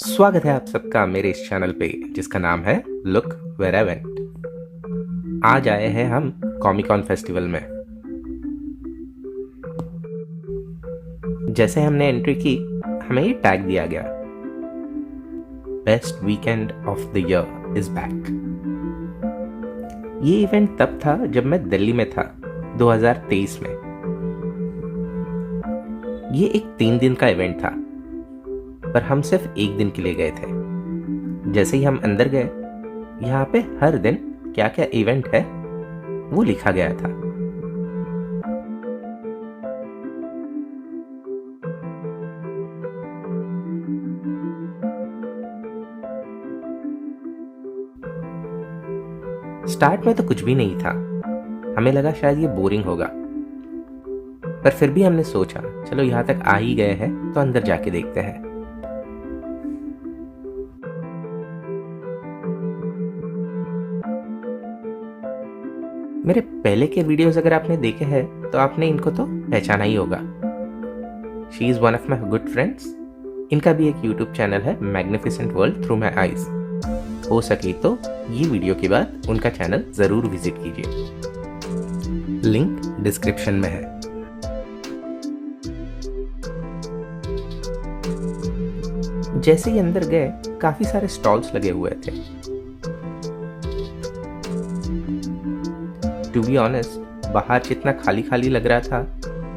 स्वागत है आप सबका मेरे इस चैनल पे जिसका नाम है लुक वेयर आई वेंट। आज आए हैं हम कॉमिकॉन फेस्टिवल में। जैसे हमने एंट्री की हमें ये टैग दिया गया, best weekend of the year is back. ये इवेंट तब था जब मैं दिल्ली में था 2023 में। ये एक 3 दिन का इवेंट था पर हम सिर्फ 1 दिन के लिए गए थे। जैसे ही हम अंदर गए यहाँ पे हर दिन क्या क्या इवेंट है वो लिखा गया था। स्टार्ट में तो कुछ भी नहीं था, हमें लगा शायद ये बोरिंग होगा, पर फिर भी हमने सोचा चलो यहाँ तक आ ही गए हैं तो अंदर जाके देखते हैं। मेरे पहले के वीडियोस अगर आपने देखे हैं तो आपने इनको तो पहचाना ही होगा। She is one of my good friends. इनका भी एक यूट्यूब चैनल है, magnificent world through my eyes. हो सके तो ये वीडियो के बाद उनका चैनल जरूर विजिट कीजिए, लिंक डिस्क्रिप्शन में है। जैसे ही अंदर गए काफी सारे स्टॉल्स लगे हुए थे। टू बी ऑनेस्ट बाहर जितना खाली खाली लग रहा था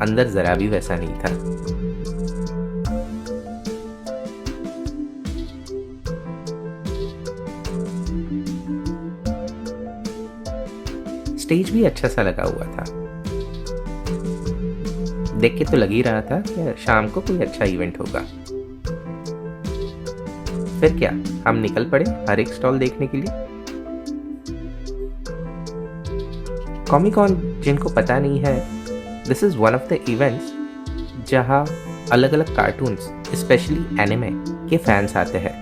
अंदर जरा भी वैसा नहीं था। स्टेज भी अच्छा सा लगा हुआ था, देख के तो लग ही रहा था कि शाम को कोई अच्छा इवेंट होगा। फिर क्या, हम निकल पड़े हर एक स्टॉल देखने के लिए। कॉमिकॉन जिनको पता नहीं है, this is one of the events जहां अलग अलग कार्टून्स स्पेशली एनिमे के फैंस आते हैं।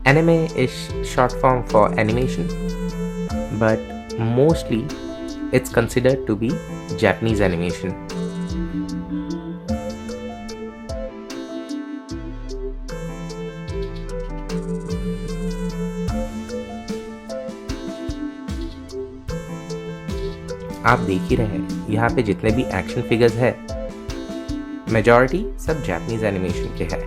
Anime is short form for animation but mostly it's considered to be Japanese animation. आप देख ही रहे हैं यहाँ पे जितने भी एक्शन फिगर्स है मेजॉरिटी सब जापानीज एनिमेशन के हैं।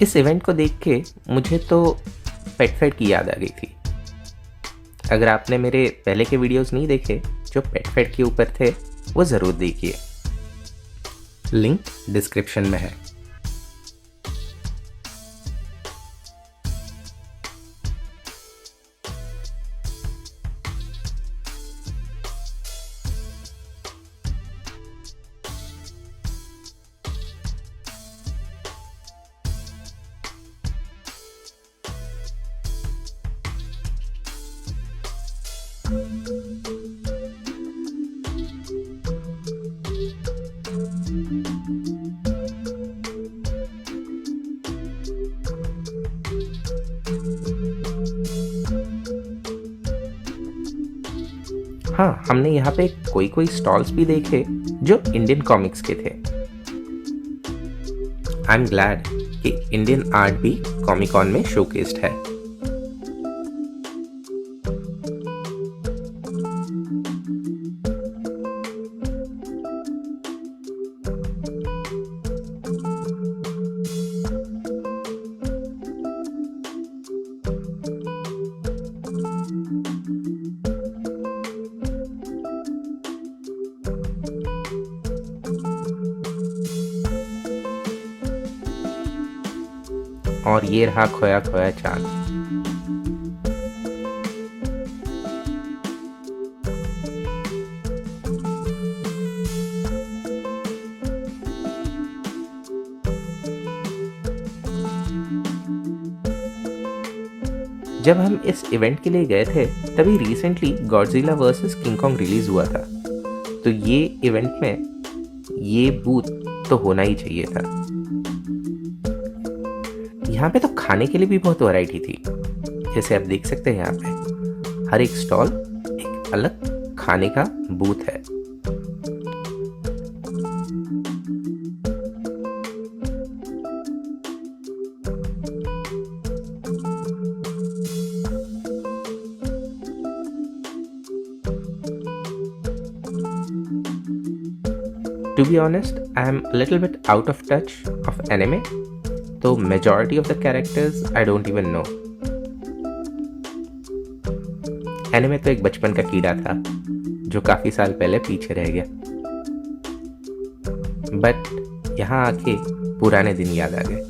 इस इवेंट को देख के मुझे तो पेट फेड की याद आ गई थी। अगर आपने मेरे पहले के वीडियोस नहीं देखे जो पेट फेड के ऊपर थे वो ज़रूर देखिए, लिंक डिस्क्रिप्शन में है। हाँ, हमने यहाँ पे कोई कोई स्टॉल्स भी देखे जो इंडियन कॉमिक्स के थे। आई एम ग्लैड कि इंडियन आर्ट भी कॉमिकॉन में शोकेस्ड है। और ये रहा खोया खोया चांद। जब हम इस इवेंट के लिए गए थे तभी recently Godzilla versus king Kong release हुआ था, तो ये इवेंट में ये बूथ तो होना ही चाहिए था। यहाँ पे तो खाने के लिए भी बहुत वैरायटी थी, जैसे आप देख सकते हैं यहाँ पे हर एक स्टॉल एक अलग खाने का बूथ है। To be honest, I am a little bit out of touch of anime, so majority of the characters I don't even know. Anime तो एक बचपन का कीड़ा था जो काफी साल पहले पीछे रह गया, बट यहाँ आके पुराने दिन याद आ गए।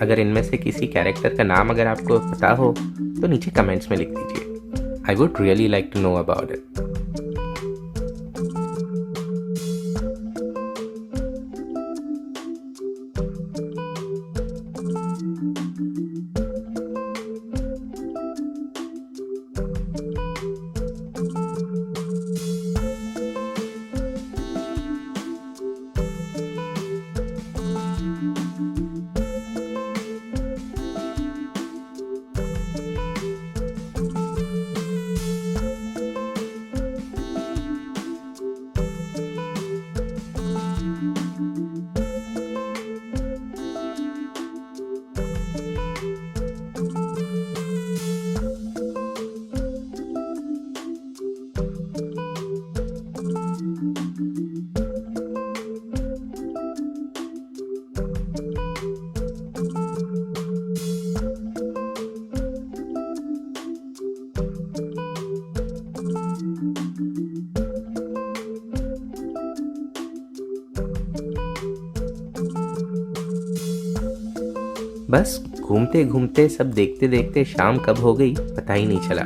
अगर इनमें से किसी कैरेक्टर का नाम अगर आपको पता हो तो नीचे कमेंट्स में लिख दीजिए। I would really like to know about it. बस घूमते घूमते सब देखते देखते शाम कब हो गई पता ही नहीं चला।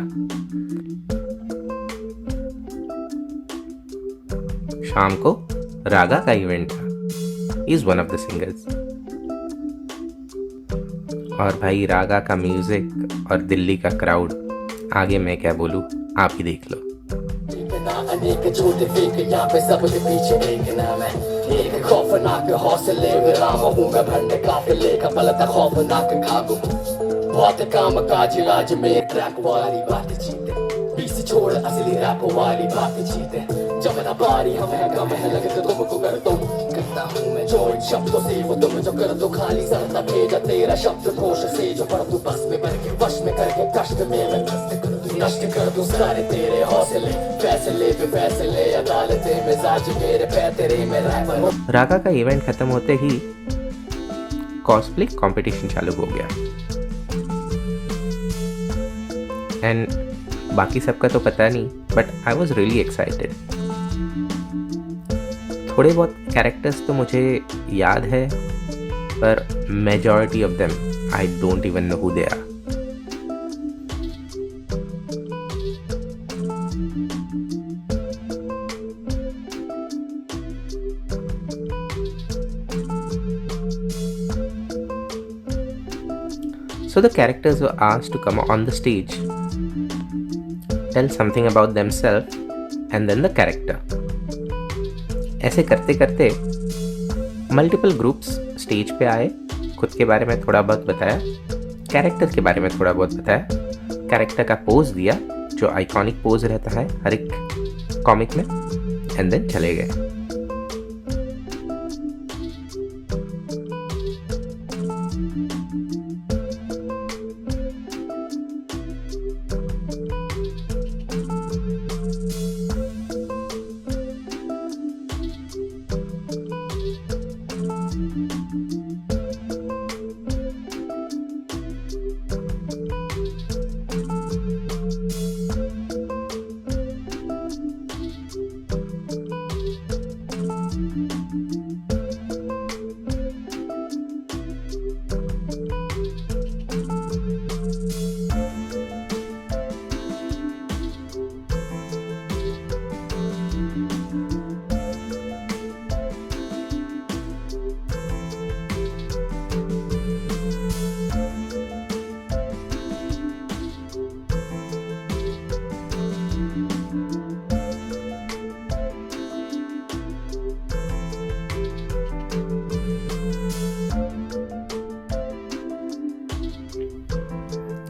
शाम को रागा का इवेंट था। Is one of the singers. और भाई रागा का म्यूजिक और दिल्ली का क्राउड, आगे मैं क्या बोलूं, आप ही देख लो। अनेक झूठे फेक यहाँ पे सबके पीछे एक नाम है, एक खौफनाक हौसले विराम हूँ मैं भरने काफिले का पलता खौफनाक खाब हूँ। बहुत काम काज आज में ट्रैक वाली बात चीते, बीस छोड़ असली रैप वाली बात चीते। जब ना पारी हमें गम है लगे तो तुमको कर दो, करता हूँ मैं जो इन शब्दों से वो तुम जो कर दो खाली सरता भेजा तेरा शब्द कोश से जो पढ़ तू बस में भर के वश में करके कष्ट में मैं नष्ट कर दूं सारे तेरे हौसले, फैसले पे फैसले अदालतें मिजाज मेरे पैतरे में रैपर। रागा का इवेंट खत्म होते ही कॉस्प्ले कंपटीशन चालू हो गया एंड बाकी सबका तो पता नहीं, but I was really excited. थोड़े बहुत कैरेक्टर्स तो मुझे याद है, पर majority of them I don't even know who they are. So the characters were asked to come on the stage, tell something about themselves and then the character. ऐसे करते करते मल्टीपल ग्रुप्स स्टेज पे आए, खुद के बारे में थोड़ा बहुत बताया, कैरेक्टर के बारे में थोड़ा बहुत बताया, कैरेक्टर का पोज दिया जो आइकॉनिक पोज रहता है हर एक कॉमिक में, एंड देन चले गए।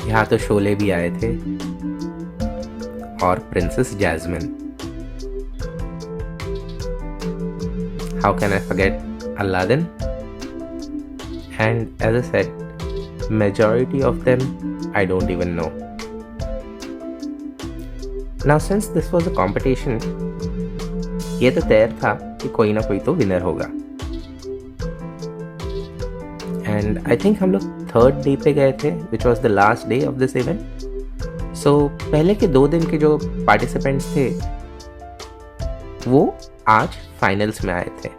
यहाँ तो शोले भी आए थे और princess Jasmine. How can I forget Aladdin? And as I said, majority of them I don't even know. Now since this was a competition, ये तो तय था कि कोई ना कोई तो विनर होगा। And I think हम लोग थर्ड डे पे गए थे, which was the last day of this event. So पहले के 2 दिन के जो पार्टिसिपेंट्स थे वो आज फाइनल्स में आए थे।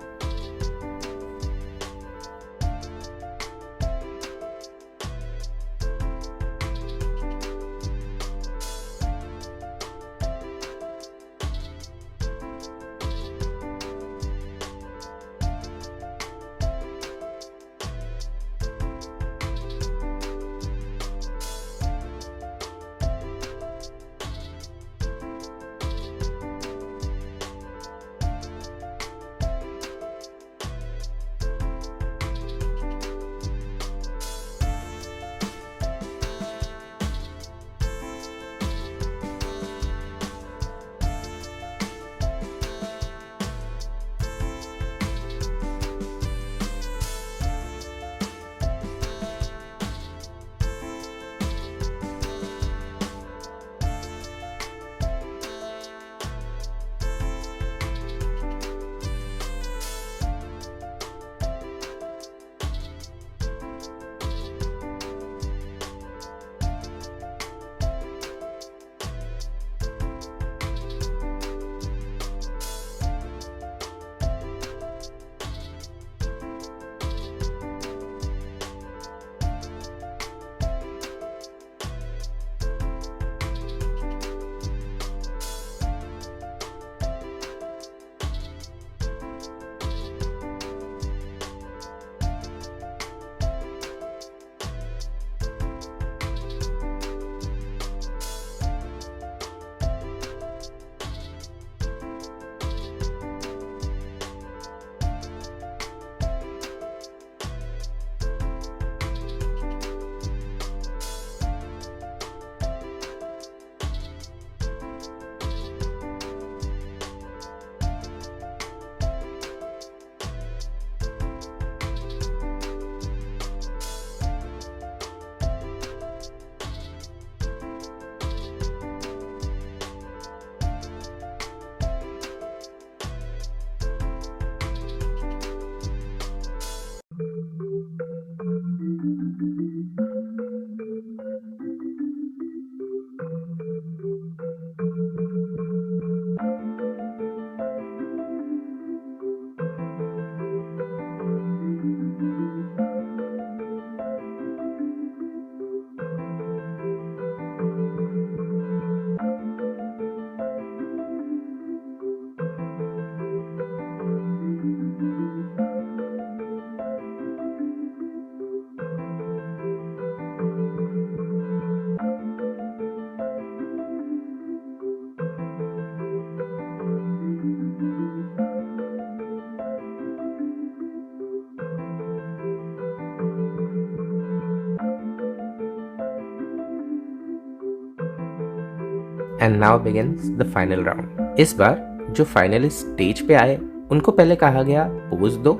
And now begins the final round. इस बार जो फाइनलिस्ट स्टेज पे आए उनको पहले कहा गया पोज दो,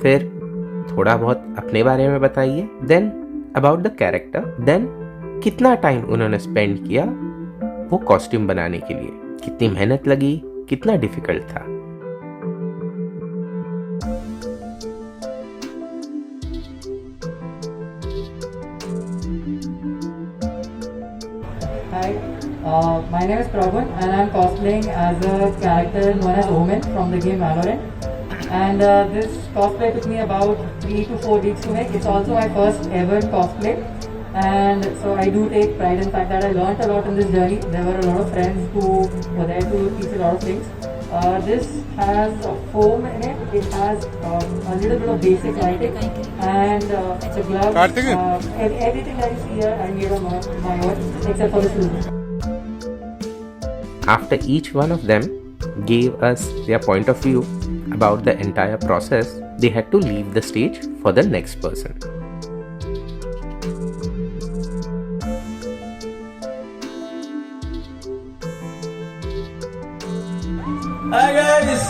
फिर थोड़ा बहुत अपने बारे में बताइए, then about the character, then कितना टाइम उन्होंने स्पेंड किया वो कॉस्ट्यूम बनाने के लिए, कितनी मेहनत लगी, कितना डिफिकल्ट था। Hi, my name is Prabhan and I'm cosplaying as a character known as Omen from the game Valorant. And this cosplay took me about 3 to 4 weeks to make. It's also my first ever cosplay. And so I do take pride in the fact that I learned a lot in this journey. There were a lot of friends who were there to teach a lot of things. This has foam in it. It has a little bit of basic lighting and the gloves. Everything that you see here I made on my own except for the shoes. After each one of them gave us their point of view about the entire process, they had to leave the stage for the next person. Hi guys!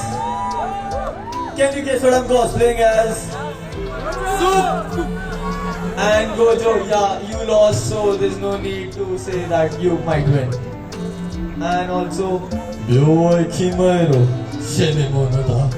Can you guess what I'm cosplaying as? Soup! And Gojo, yeah, you lost, so there's no need to say that you might win. And also, Byoi Kimaero, Shenemono da.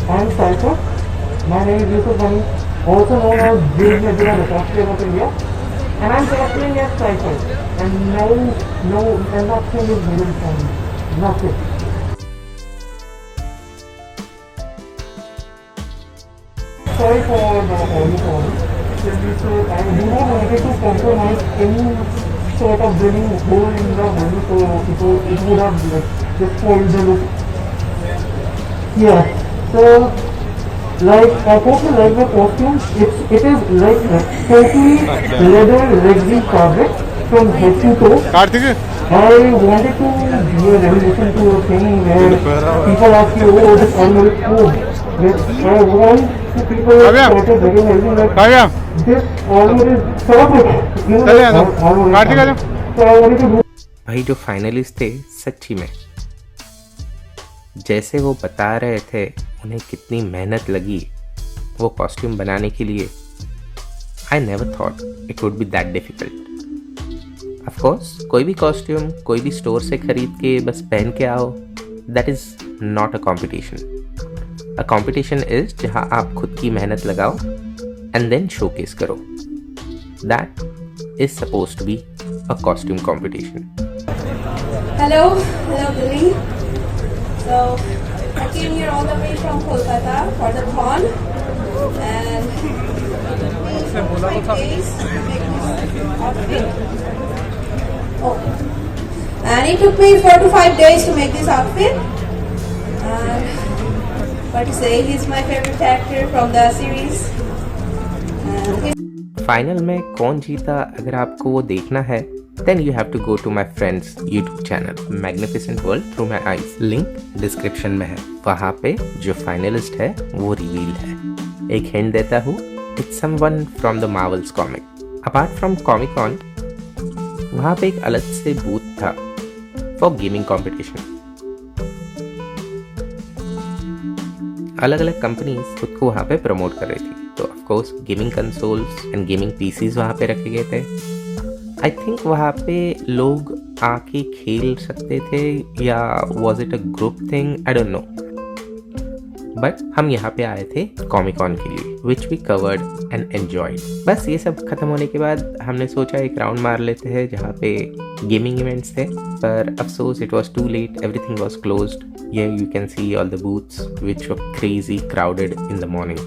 I'm Saifur. My name is Yusuf Bani, also known as James Medina, the cosplayer of India. And I'm cosplaying as Saifur. And I'm not saying his middle form. Not it. Sorry for the early form. I do not wanted to compromise any sort of drilling hole in the body, so it would have just spoiled the look. Yeah, so like I hope you like the costume. It is like totally leather legging fabric from head to toe. Kartik I wanted to do a revolution to a thing where people ask you, oh, this almost food. I want to people started recognizing that Kavya this almost is perfect. You know, चले आ जाओ almost Kartik आ जाओ so I wanted to do भाई जो finalist थे सच्ची में जैसे वो बता रहे थे उन्हें कितनी मेहनत लगी वो कॉस्ट्यूम बनाने के लिए I never thought it would be that difficult of course कोई भी कॉस्ट्यूम कोई भी स्टोर से खरीद के बस पहन के आओ that is not a competition a competition is जहाँ आप खुद की मेहनत लगाओ एंड देन शोकेस करो that is suppose to be a costume competition Hello Billy. So I came here all the way from Kolkata for the con, and it took me 5 days to make this outfit. Oh, and it took me 4 to 5 days to make this outfit. And what to say, he's my favorite character from the series. And final में कौन जीता अगर आपको वो देखना है then you have to go to my friend's YouTube channel Magnificent World Through My Eyes link description में है वहाँ पे जो फाइनलिस्ट है वो रिवील है एक हिंट देता हूँ it's someone from the Marvels comic apart from Comic Con वहाँ पे एक अलग से बूथ था फॉर गेमिंग कंपटीशन अलग अलग कंपनीज खुद को वहाँ पे प्रमोट कर रही थी तो of course gaming consoles and gaming PCs वहाँ पे रखे गए थे आई थिंक वहाँ पे लोग आके खेल सकते थे या was it a group thing I don't know but हम यहाँ पे आए थे कॉमिक कॉन के लिए which we covered and enjoyed बस ये सब खत्म होने के बाद हमने सोचा एक राउंड मार लेते हैं जहाँ पे गेमिंग इवेंट्स थे पर अफसोस it was too late everything was closed ये you can see all the booths which were crazy crowded in the morning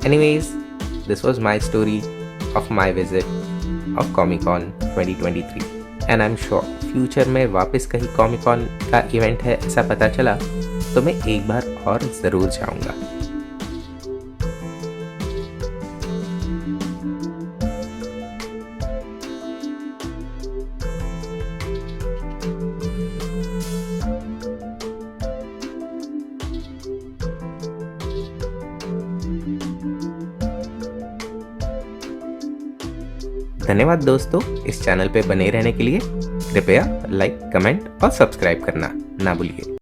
Anyways, this was my story of my visit of Comic-Con 2023 and I'm sure future में वापस कहीं Comic-Con का event है ऐसा पता चला तो मैं एक बार और ज़रूर जाऊंगा। धन्यवाद दोस्तों, इस चैनल पे बने रहने के लिए कृपया लाइक, कमेंट और सब्सक्राइब करना ना भूलिए।